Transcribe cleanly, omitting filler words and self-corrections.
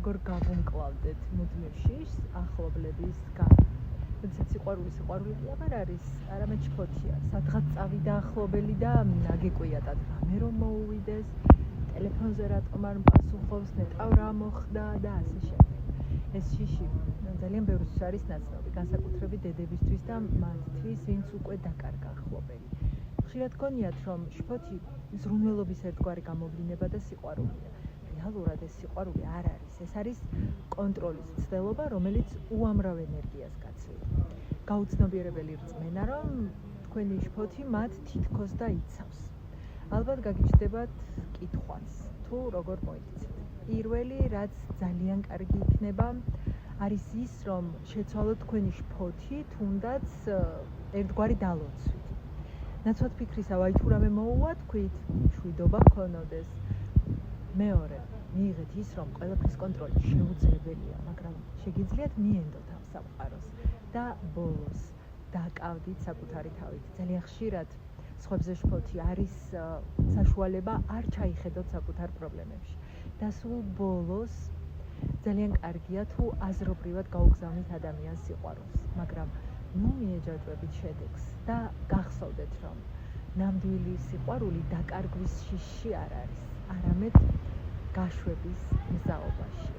როგორ გავუმკლავდეთ მუდმივ შიშს ახლობლებისგან. როდესაც სიყვარული კი აღარ არის, არამედ შფოთია. სადღაც წავიდა ახლობელი და აგეკვიატად რამე რომ მოუვიდეს, ტელეფონზე რატომ არ პასუხობს, ნეტავ რა მოხდა და ასე შემდეგ. ეს შიში ძალიან ბევრისთვის არის ნაცნობი, განსაკუთრებით დედებისთვის და მათთვის, ვინც უკვე დაკარგა ახლობელი. ხშირად გონიათ, რომ შფოთი ზრუნველობის ერთგვარი გამოვლინება და სიყვარულია. რეალურად ეს სიყვარული არ არის. ეს არის კონტროლის ცდელობა, რომელიც უამრავ ენერგიას გაცვლით. გაუცნობიერებელი რწმენა, რომ თქვენი შფოთი მათ თითქოს და იცავს. ალბათ გაგიჩნდებათ კითხვაც, თუ როგორ მოიქცეთ. პირველი, რაც ძალიან კარგი იქნება, არის ის, რომ შეცვალოთ თქვენი შფოთი, თუნდაც ერთგვარი დალოცვით. ნაცვლად ფიქრისა, ვაი თუ რამე მოუვა, თქვით, მშვიდობა გქონოდეს. მეორე, მიიღეთ ის, რომ ყველაფრის კონტროლი შეუძლებელია, მაგრამ შეგიძლიათ მიენდოთ ამ სამყაროს და ბოლოს დაკავდით საკუთარი თავით. ძალიან ხშირად სხვებზე შფოთი არის საშუალება არ ჩაიხედოთ საკუთარ პრობლემებში. და სულ ბოლოს ძალიან კარგია თუ აზრობრივად გაუგზავნით ადამიანს სიყვარულს, მაგრამ მიეჯაჭვებით შედეგს და გახსოვდეთ, რომ ნამდვილი სიყვარული დაკარგვის შიშში არ არის, არამედ გაშვების მზაობაში.